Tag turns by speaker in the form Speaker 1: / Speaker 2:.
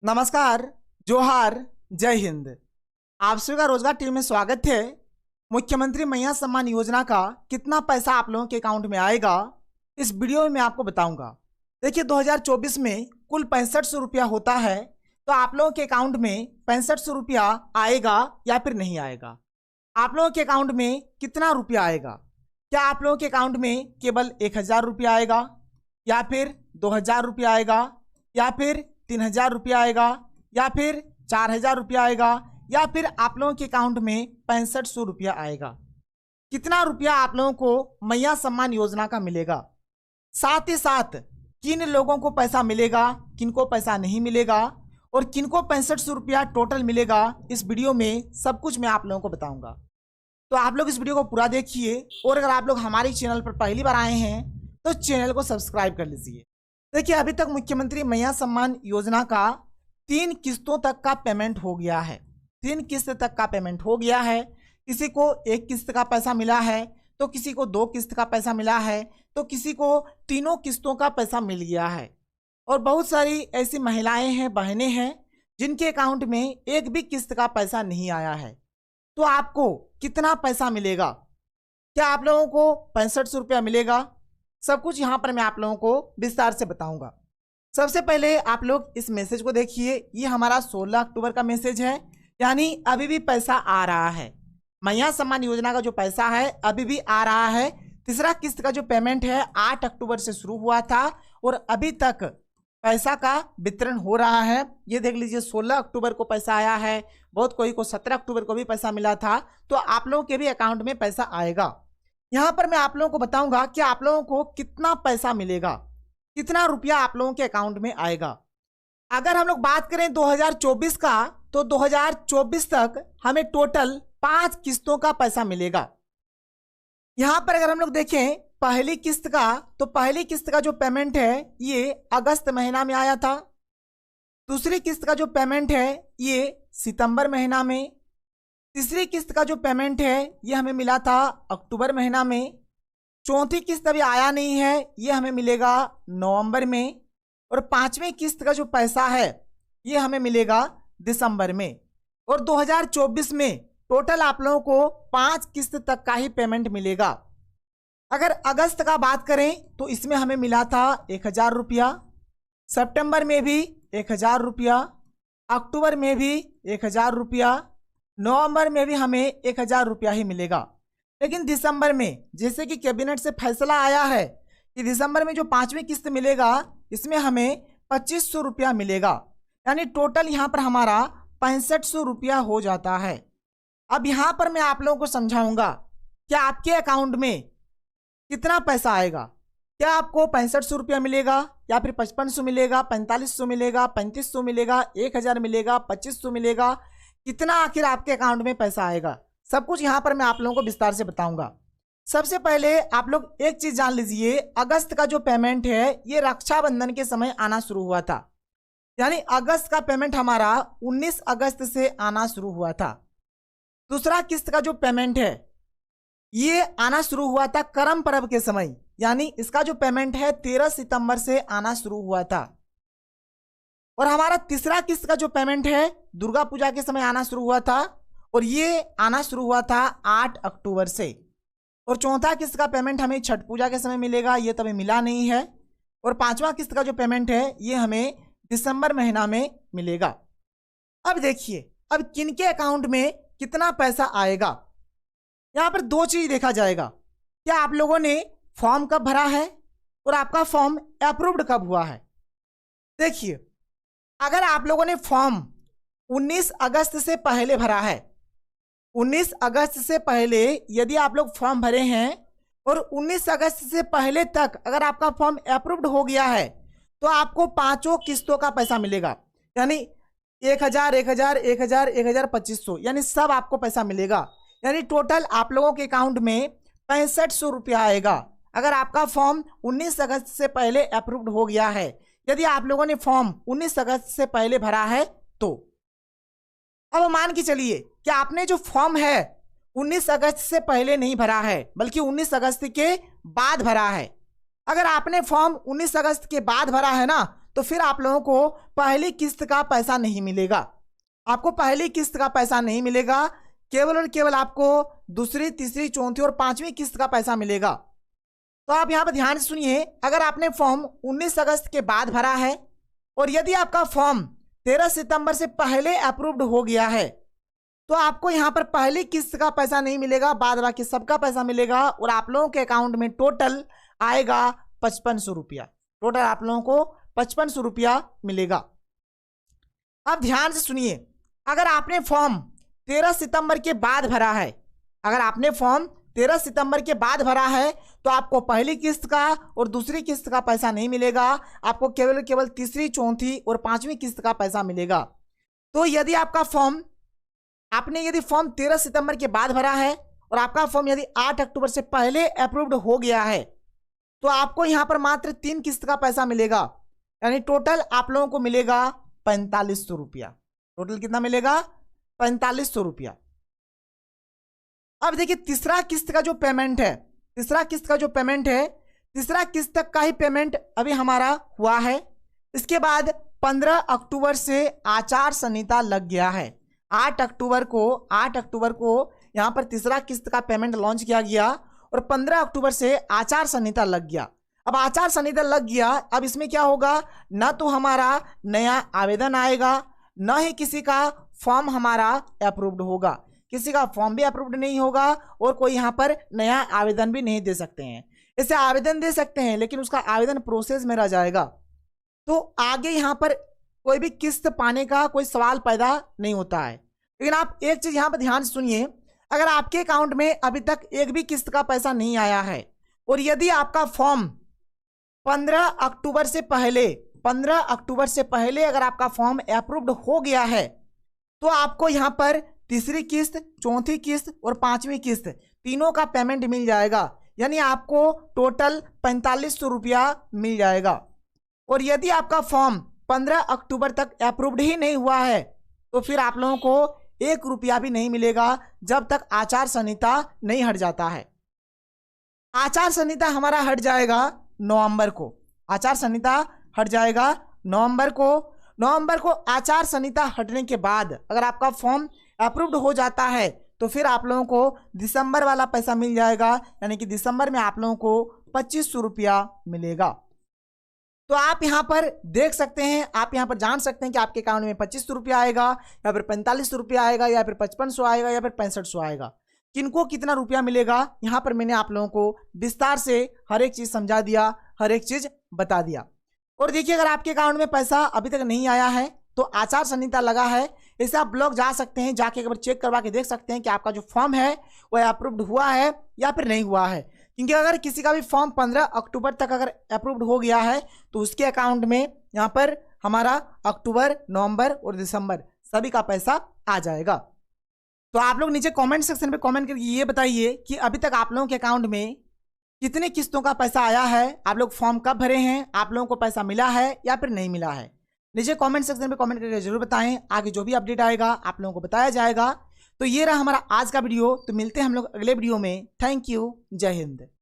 Speaker 1: नमस्कार, जोहार, जय हिंद। आप सभी का रोजगार टीवी में स्वागत है। मुख्यमंत्री मैया सम्मान योजना का कितना पैसा आप लोगों के अकाउंट में आएगा, इस वीडियो में मैं आपको बताऊंगा। देखिए, 2024 में कुल 6500 रुपया होता है, तो आप लोगों के अकाउंट में 6500 रुपया आएगा या फिर नहीं आएगा। आप लोगों के अकाउंट में कितना रुपया आएगा? क्या आप लोगों के अकाउंट में केवल 1000 रुपया आएगा, या फिर 2000 रुपया आएगा, या फिर 3000 रुपया आएगा, या फिर 4000 रुपया आएगा, या फिर आप लोगों के अकाउंट में 6500 रुपया आएगा? कितना रुपया आप लोगों को मैया सम्मान योजना का मिलेगा? साथ ही साथ किन लोगों को पैसा मिलेगा, किनको पैसा नहीं मिलेगा, और किनको 6500 रुपया टोटल मिलेगा, इस वीडियो में सब कुछ मैं आप लोगों को बताऊंगा। तो आप लोग इस वीडियो को पूरा देखिए, और अगर आप लोग हमारे चैनल पर पहली बार आए हैं तो चैनल को सब्सक्राइब कर लीजिए। देखिए, अभी तक मुख्यमंत्री मैया सम्मान योजना का 3 किस्तों तक का पेमेंट हो गया है। 3 किस्त तक का पेमेंट हो गया है। किसी को 1 किस्त का पैसा मिला है, तो किसी को 2 किस्त का पैसा मिला है, तो किसी को तीनों किस्तों का पैसा मिल गया है। और बहुत सारी ऐसी महिलाएं हैं, बहनें हैं, जिनके अकाउंट में एक भी किस्त का पैसा नहीं आया है। तो आपको कितना पैसा मिलेगा? क्या आप लोगों को 6500 रुपया मिलेगा? सब कुछ यहाँ पर मैं आप लोगों को विस्तार से बताऊंगा। सबसे पहले आप लोग इस मैसेज को देखिए। ये हमारा 16 अक्टूबर का मैसेज है, यानी अभी भी पैसा आ रहा है। मैया सम्मान योजना का जो पैसा है अभी भी आ रहा है। तीसरा किस्त का जो पेमेंट है 8 अक्टूबर से शुरू हुआ था, और अभी तक पैसा का वितरण हो रहा है। ये देख लीजिए, 16 अक्टूबर को पैसा आया है। बहुत कोई को 17 अक्टूबर को भी पैसा मिला था। तो आप लोगों के भी अकाउंट में पैसा आएगा। यहाँ पर मैं आप लोगों को बताऊंगा कि आप लोगों को कितना पैसा मिलेगा, कितना रुपया आप लोगों के अकाउंट में आएगा। अगर हम लोग बात करें 2024 का, तो 2024 तक हमें टोटल 5 किस्तों का पैसा मिलेगा। यहाँ पर अगर हम लोग देखें पहली किस्त का, तो पहली किस्त का जो पेमेंट है ये अगस्त महीना में आया था। दूसरी किस्त का जो पेमेंट है ये सितंबर महीना में। तीसरी किस्त का जो पेमेंट है ये हमें मिला था अक्टूबर महीना में। चौथी किस्त अभी आया नहीं है, ये हमें मिलेगा नवंबर में। और 5वीं किस्त का जो पैसा है ये हमें मिलेगा दिसंबर में। और 2024 में टोटल आप लोगों को 5 किस्त तक का ही पेमेंट मिलेगा। अगर अगस्त का बात करें तो इसमें हमें मिला था 1000 रुपया, सितंबर में भी 1000 रुपया, अक्टूबर में भी 1000 रुपया, नवंबर में भी हमें 1000 रुपया ही मिलेगा। लेकिन दिसंबर में जैसे कि कैबिनेट से फैसला आया है कि दिसंबर में जो 5वीं किस्त मिलेगा इसमें हमें 2500 रुपया मिलेगा, यानी टोटल यहाँ पर हमारा 6500 रुपया हो जाता है। अब यहाँ पर मैं आप लोगों को समझाऊंगा कि आपके अकाउंट में कितना पैसा आएगा। क्या आपको 6500 रुपया मिलेगा, या फिर 5500 मिलेगा, 4500 मिलेगा, 3500 मिलेगा, 1000 मिलेगा, 2500 मिलेगा? कितना आखिर आपके अकाउंट में पैसा आएगा, सब कुछ यहाँ पर मैं आप लोगों को विस्तार से बताऊंगा। सबसे पहले आप लोग एक चीज जान लीजिए, अगस्त का जो पेमेंट है ये रक्षाबंधन के समय आना शुरू हुआ था। यानी अगस्त का पेमेंट हमारा 19 अगस्त से आना शुरू हुआ था। दूसरा किस्त का जो पेमेंट है ये आना शुरू हुआ था करम पर्व के समय, यानी इसका जो पेमेंट है 13 सितंबर से आना शुरू हुआ था। और हमारा तीसरा किस्त का जो पेमेंट है दुर्गा पूजा के समय आना शुरू हुआ था, और ये आना शुरू हुआ था 8 अक्टूबर से। और चौथा किस्त का पेमेंट हमें छठ पूजा के समय मिलेगा, ये तभी मिला नहीं है। और 5वां किस्त का जो पेमेंट है ये हमें दिसंबर महीना में मिलेगा। अब देखिए, अब किनके अकाउंट में कितना पैसा आएगा। यहाँ पर 2 चीज देखा जाएगा। क्या आप लोगों ने फॉर्म कब भरा है, और आपका फॉर्म अप्रूव्ड कब हुआ है। देखिए, अगर आप लोगों ने फॉर्म 19 अगस्त से पहले भरा है, 19 अगस्त से पहले यदि आप लोग फॉर्म भरे हैं, और 19 अगस्त से पहले तक अगर आपका फॉर्म अप्रूव्ड हो गया है, तो आपको 5 किस्तों का पैसा मिलेगा। यानी 1000, 1000, 1000, 1000, 2500, यानी सब आपको पैसा मिलेगा। यानी टोटल आप लोगों के अकाउंट में 6500 रुपया आएगा, अगर आपका फॉर्म 19 अगस्त से पहले अप्रूव्ड हो गया है। यदि आप लोगों ने फॉर्म 19 अगस्त से पहले भरा है तो। अब मान के चलिए कि आपने जो फॉर्म है 19 अगस्त से पहले नहीं भरा है, बल्कि 19 अगस्त के बाद भरा है। अगर आपने फॉर्म 19 अगस्त के बाद भरा है ना, तो फिर आप लोगों को पहली किस्त का पैसा नहीं मिलेगा। आपको पहली किस्त का पैसा नहीं मिलेगा, केवल और केवल आपको दूसरी, तीसरी, चौथी और पांचवी किस्त का पैसा मिलेगा। तो आप यहाँ पर ध्यान से सुनिए, अगर आपने फॉर्म 19 अगस्त के बाद भरा है और यदि आपका फॉर्म 13 सितंबर से पहले अप्रूव्ड हो गया है तो आपको यहाँ पर पहली किस्त का पैसा नहीं मिलेगा, बाद बाकी सबका पैसा मिलेगा और आप लोगों के अकाउंट में टोटल आएगा 5500 रुपया। टोटल आप लोगों को 5500 रुपया मिलेगा। अब ध्यान से सुनिए, अगर आपने फॉर्म 13 सितंबर के बाद भरा है, अगर आपने फॉर्म 13 सितंबर के बाद भरा है तो आपको पहली किस्त का और दूसरी किस्त का पैसा नहीं मिलेगा, आपको केवल केवल तीसरी, चौथी और पांचवी किस्त का पैसा मिलेगा। तो यदि आपका फॉर्म यदि फॉर्म 13 सितंबर के बाद भरा है और आपका फॉर्म यदि 8 अक्टूबर से पहले अप्रूव्ड हो गया है तो आपको यहां पर मात्र 3 किस्त का पैसा मिलेगा, यानी टोटल आप लोगों को मिलेगा 4500 रुपया। टोटल कितना मिलेगा? 4500 रुपया। अब देखिए तीसरा किस्त का जो पेमेंट है, तीसरा किस्त तक का ही पेमेंट अभी हमारा हुआ है। इसके बाद 15 अक्टूबर से आचार संहिता लग गया है। 8 अक्टूबर को यहाँ पर तीसरा किस्त का पेमेंट लॉन्च किया गया और 15 अक्टूबर से आचार संहिता लग गया। अब आचार संहिता लग गया, अब इसमें क्या होगा, ना तो हमारा नया आवेदन आएगा, ना ही किसी का फॉर्म हमारा अप्रूव्ड होगा। किसी का फॉर्म भी अप्रूव्ड नहीं होगा और कोई यहाँ पर नया आवेदन भी नहीं दे सकते हैं। इसे आवेदन दे सकते हैं लेकिन उसका आवेदन प्रोसेस में रह जाएगा, तो आगे यहाँ पर कोई भी किस्त पाने का कोई सवाल पैदा नहीं होता है। लेकिन आप एक चीज यहाँ पर ध्यान से सुनिए, अगर आपके अकाउंट में अभी तक एक भी किस्त का पैसा नहीं आया है और यदि आपका फॉर्म 15 अक्टूबर से पहले अगर आपका फॉर्म अप्रूव्ड हो गया है तो आपको यहाँ पर तीसरी किस्त, चौथी किस्त और पांचवी किस्त तीनों का पेमेंट मिल जाएगा, यानी आपको टोटल 4500 रुपया मिल जाएगा। और यदि आपका फॉर्म 15 अक्टूबर तक अप्रूव्ड ही नहीं हुआ है तो फिर आप लोगों को 1 रुपया भी नहीं मिलेगा जब तक आचार संहिता नहीं हट जाता है। आचार संहिता हमारा हट जाएगा नवंबर को। आचार संहिता हट जाएगा नवंबर को आचार संहिता हटने के बाद अगर आपका फॉर्म अप्रूव्ड हो जाता है तो फिर आप लोगों को दिसंबर वाला पैसा मिल जाएगा, यानी कि दिसंबर में आप लोगों को 2500 रुपया मिलेगा। तो आप यहाँ पर देख सकते हैं, आप यहाँ पर जान सकते हैं कि आपके अकाउंट में 2500 रुपया आएगा या फिर 4500 रुपया आएगा या फिर 5500 आएगा या फिर 6500 आएगा। किनको कितना रुपया मिलेगा यहाँ पर मैंने आप लोगों को विस्तार से हर एक चीज समझा दिया, हर एक चीज बता दिया। और देखिए अगर आपके अकाउंट में पैसा अभी तक नहीं आया है तो आचार संहिता लगा है, इसे आप ब्लॉग जा सकते हैं, जाके एक बार चेक करवा के देख सकते हैं कि आपका जो फॉर्म है वह अप्रूव्ड हुआ है या फिर नहीं हुआ है। क्योंकि अगर किसी का भी फॉर्म 15 अक्टूबर तक अगर अप्रूव्ड हो गया है तो उसके अकाउंट में यहाँ पर हमारा अक्टूबर, नवंबर और दिसंबर सभी का पैसा आ जाएगा। तो आप लोग नीचे कमेंट सेक्शन में कमेंट करके ये बताइए कि अभी तक आप लोगों के अकाउंट में कितने किस्तों का पैसा आया है, आप लोग फॉर्म कब भरे हैं, आप लोगों को पैसा मिला है या फिर नहीं मिला है। नीचे कमेंट सेक्शन में कमेंट करके जरूर बताएं, आगे जो भी अपडेट आएगा आप लोगों को बताया जाएगा। तो ये रहा हमारा आज का वीडियो, तो मिलते हैं हम लोग अगले वीडियो में। थैंक यू, जय हिंद।